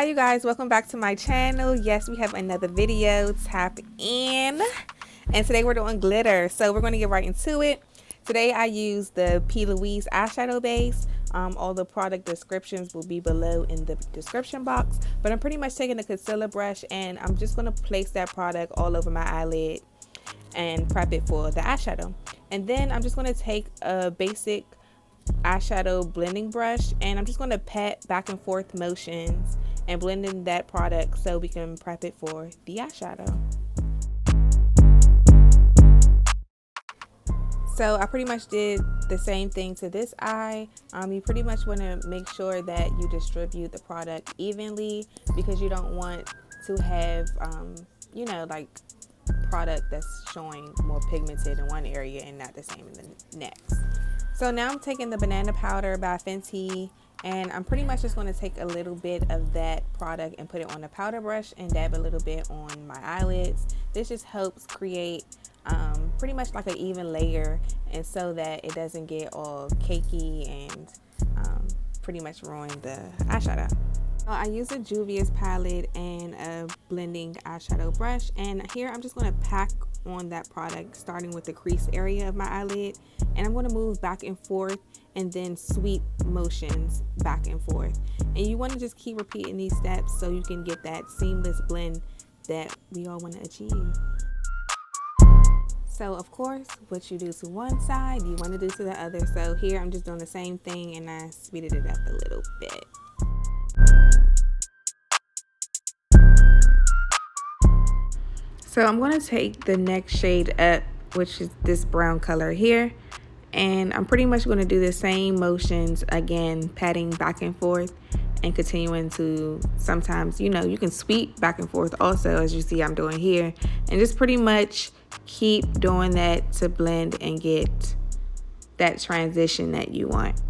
Hi you guys, welcome back to my channel. Yes, we have another video. Tap in. And today we're doing glitter, so we're going to get right into it. Today I use the P. Louise eyeshadow base. All the product descriptions will be below in the description box, but I'm pretty much taking a concealer brush and I'm just going to place that product all over my eyelid and prep it for the eyeshadow. And then I'm just going to take a basic eyeshadow blending brush and I'm just going to pat back and forth motions and blend in that product so we can prep it for the eyeshadow. So I pretty much did the same thing to this eye. You pretty much want to make sure that you distribute the product evenly because you don't want to have you know, like product that's showing more pigmented in one area and not the same in the next. So now I'm taking the banana powder by Fenty and I'm pretty much just going to take a little bit of that product and put it on the powder brush and dab a little bit on my eyelids. This just helps create pretty much like an even layer, and so that it doesn't get all cakey and pretty much ruin the eyeshadow. So I use a Juvia's palette and a blending eyeshadow brush, and here I'm just going to pack on that product starting with the crease area of my eyelid, and I'm going to move back and forth and then sweep motions back and forth, and you want to just keep repeating these steps so you can get that seamless blend that we all want to achieve. So of course, what you do to one side, you want to do to the other. So here I'm just doing the same thing and I speeded it up a little bit. So I'm going to take the next shade up, which is this brown color here, and I'm pretty much going to do the same motions again, patting back and forth and continuing to, sometimes, you know, you can sweep back and forth also, as you see I'm doing here, and just pretty much keep doing that to blend and get that transition that you want.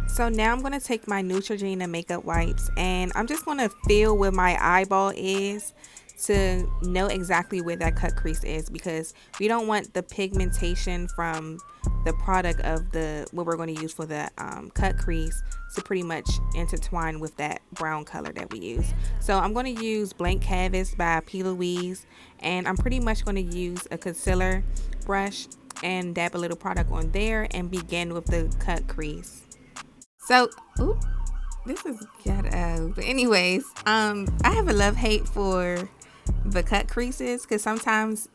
So now I'm going to take my Neutrogena makeup wipes and I'm just going to feel where my eyeball is to know exactly where that cut crease is, because we don't want the pigmentation from the product of the what we're going to use for the cut crease to pretty much intertwine with that brown color that we use. So I'm going to use Blank Canvas by P. Louise, and I'm pretty much going to use a concealer brush and dab a little product on there and begin with the cut crease. So, ooh, this is ghetto. But anyways, I have a love-hate for the cut creases because sometimes,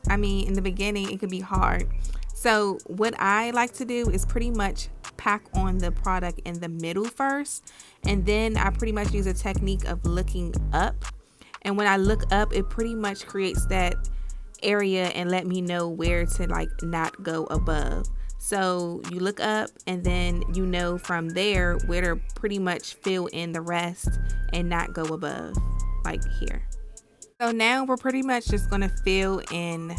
I mean, in the beginning, it could be hard. So what I like to do is pretty much pack on the product in the middle first. And then I pretty much use a technique of looking up. And when I look up, it pretty much creates that area and let me know where to like not go above. So you look up and then you know from there where to pretty much fill in the rest and not go above, like here. So now we're pretty much just going to fill in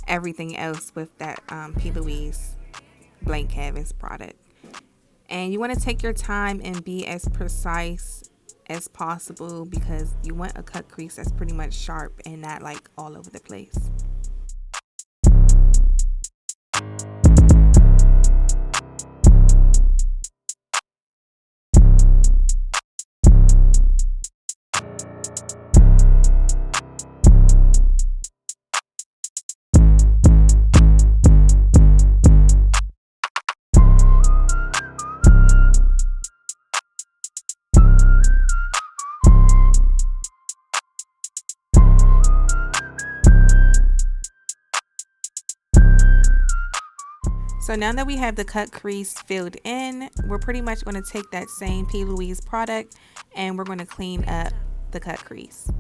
everything else with that P. Louise Blank Canvas product. And you want to take your time and be as precise as possible because you want a cut crease that's pretty much sharp and not like all over the place. So now that we have the cut crease filled in, we're pretty much going to take that same P. Louise product and we're going to clean up the cut crease.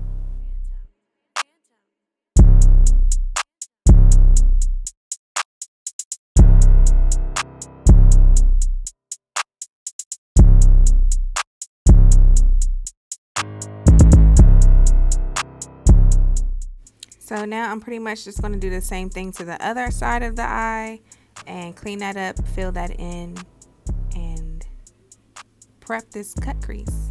So now I'm pretty much just going to do the same thing to the other side of the eye and clean that up, fill that in, and prep this cut crease.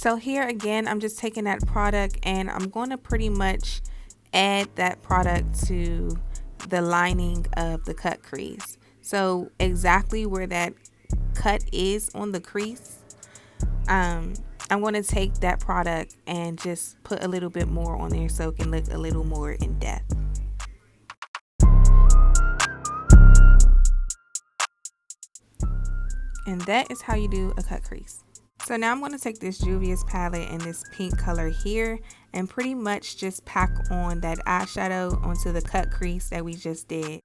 So here again, I'm just taking that product and I'm going to pretty much add that product to the lining of the cut crease. So exactly where that cut is on the crease, I'm going to take that product and just put a little bit more on there so it can look a little more in depth. And that is how you do a cut crease. So now I'm going to take this Juvia's palette in this pink color here and pretty much just pack on that eyeshadow onto the cut crease that we just did.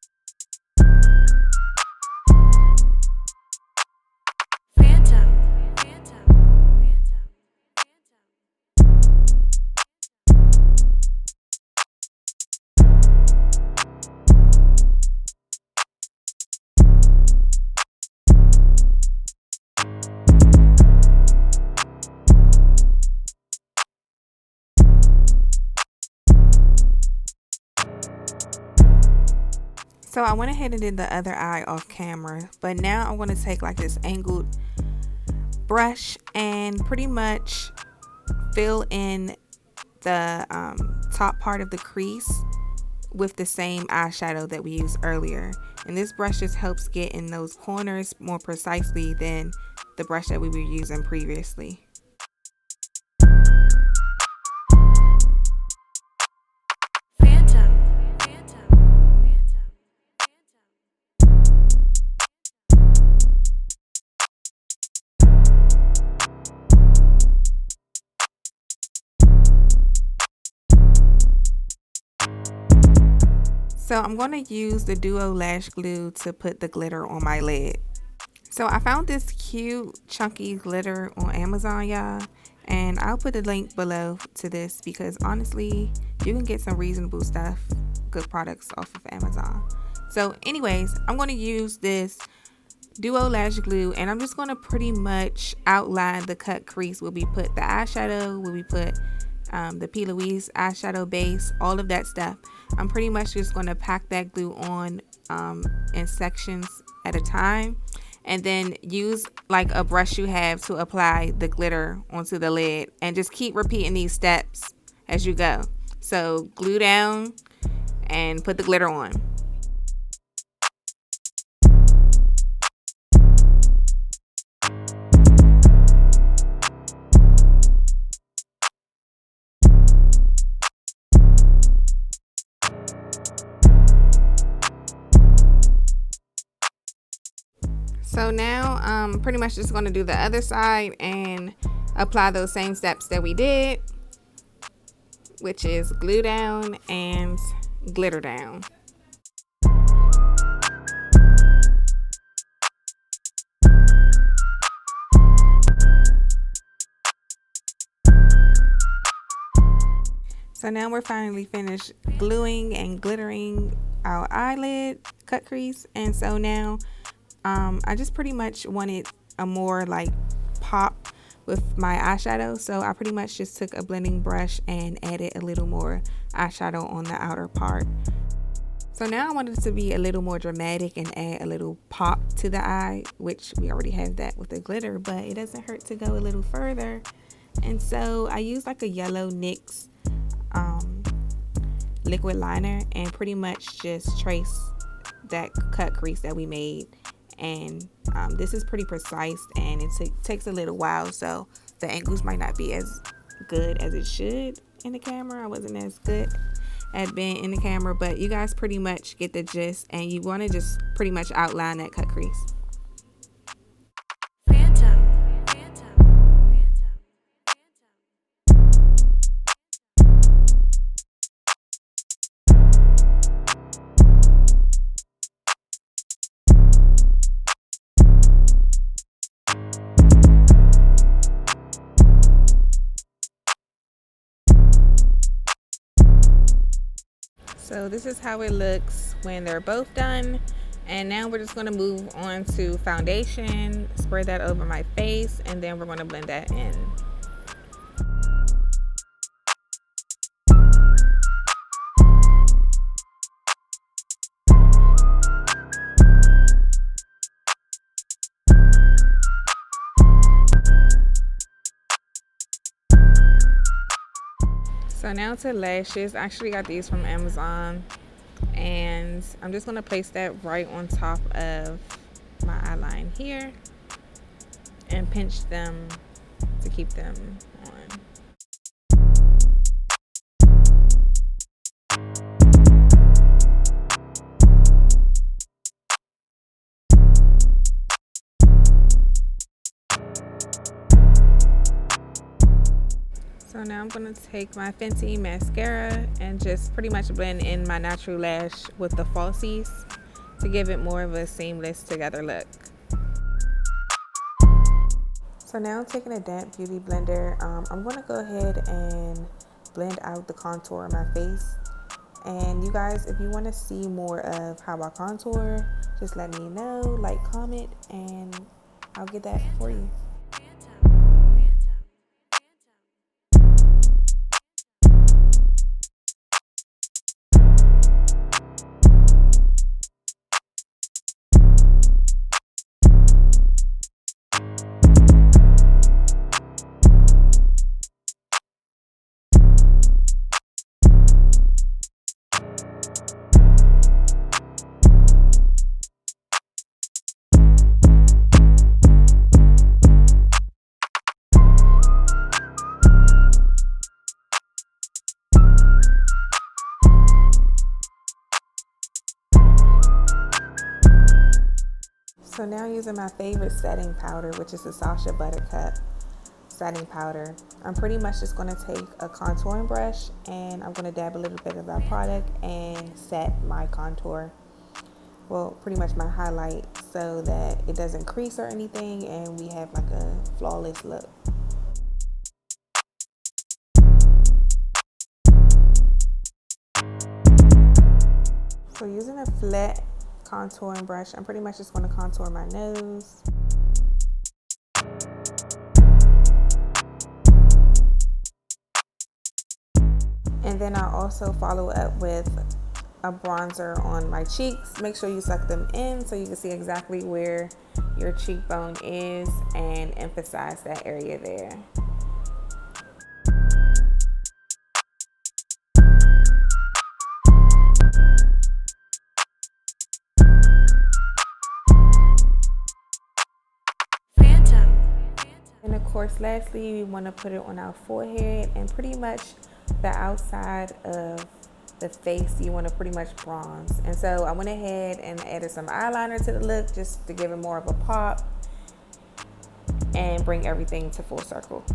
So I went ahead and did the other eye off camera, but now I'm going to take like this angled brush and pretty much fill in the top part of the crease with the same eyeshadow that we used earlier. And this brush just helps get in those corners more precisely than the brush that we were using previously. So I'm going to use the Duo Lash Glue to put the glitter on my lid. So I found this cute chunky glitter on Amazon, y'all, and I'll put a link below to this because honestly you can get some reasonable stuff, good products off of Amazon. So anyways, I'm going to use this Duo Lash Glue and I'm just going to pretty much outline the cut crease where we put the eyeshadow, where we put the P. Louise eyeshadow base, all of that stuff. I'm pretty much just going to pack that glue on in sections at a time, and then use like a brush you have to apply the glitter onto the lid, and just keep repeating these steps as you go. So glue down and put the glitter on. So now I'm pretty much just going to do the other side and apply those same steps that we did, which is glue down and glitter down. So now we're finally finished gluing and glittering our eyelid cut crease, and so now I just pretty much wanted a more like pop with my eyeshadow, so I pretty much just took a blending brush and added a little more eyeshadow on the outer part. So now I wanted it to be a little more dramatic and add a little pop to the eye, which we already have that with the glitter, but it doesn't hurt to go a little further. And so I used like a yellow NYX liquid liner and pretty much just trace that cut crease that we made. And this is pretty precise, and it takes a little while, so the angles might not be as good as it should in the camera. I wasn't as good at being in the camera, but you guys pretty much get the gist, and you want to just pretty much outline that cut crease. So this is how it looks when they're both done. And now we're just going to move on to foundation, spread that over my face, and then we're going to blend that in. So now to lashes. I actually got these from Amazon, and I'm just gonna place that right on top of my eyeline here and pinch them to keep them on. So now I'm going to take my Fenty mascara and just pretty much blend in my natural lash with the falsies to give it more of a seamless together look. So now taking a damp beauty blender, I'm going to go ahead and blend out the contour on my face. And you guys, if you want to see more of how I contour, just let me know, like, comment, and I'll get that for you. So now using my favorite setting powder, which is the Sasha Buttercup setting powder, I'm pretty much just going to take a contouring brush and I'm going to dab a little bit of that product and set my contour. Well, pretty much my highlight so that it doesn't crease or anything and we have like a flawless look. So using a flat contouring brush, I'm pretty much just going to contour my nose. And then I'll also follow up with a bronzer on my cheeks. Make sure you suck them in so you can see exactly where your cheekbone is and emphasize that area there. And of course, lastly, we want to put it on our forehead and pretty much the outside of the face you want to pretty much bronze. And so I went ahead and added some eyeliner to the look just to give it more of a pop and bring everything to full circle.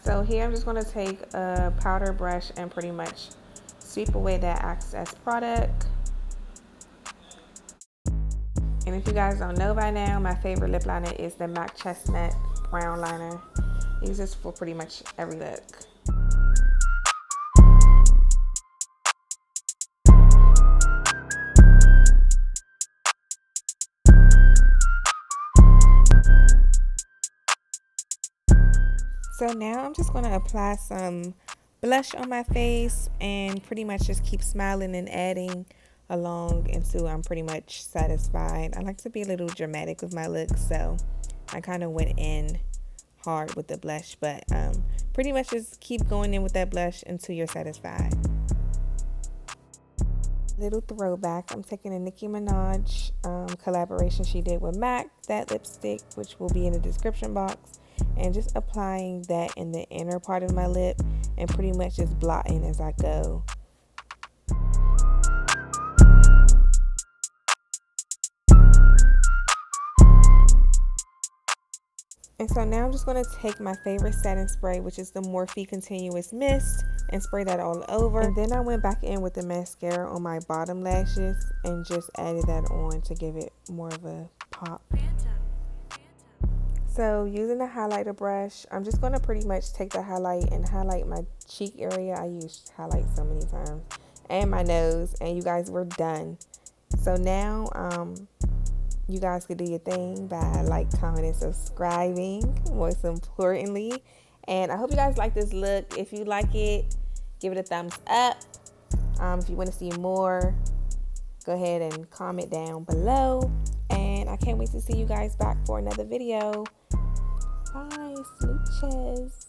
So here I'm just going to take a powder brush and pretty much sweep away that excess product. And if you guys don't know by now, my favorite lip liner is the MAC Chestnut Brown Liner. I use this for pretty much every look. So now I'm just going to apply some blush on my face and pretty much just keep smiling and adding along until I'm pretty much satisfied. I like to be a little dramatic with my looks, so I kind of went in hard with the blush, but pretty much just keep going in with that blush until you're satisfied. Little throwback, I'm taking a Nicki Minaj collaboration she did with MAC, that lipstick, which will be in the description box, and just applying that in the inner part of my lip and pretty much just blotting as I go. And so now I'm just going to take my favorite setting spray, which is the Morphe Continuous Mist, and spray that all over. And then I went back in with the mascara on my bottom lashes and just added that on to give it more of a pop. So using the highlighter brush, I'm just going to pretty much take the highlight and highlight my cheek area. I use highlight so many times. And my nose. And you guys, we're done. So now you guys could do your thing by like, comment, and subscribing, most importantly. And I hope you guys like this look. If you like it, give it a thumbs up. If you want to see more, go ahead and comment down below. And I can't wait to see you guys back for another video. Bye, smooches.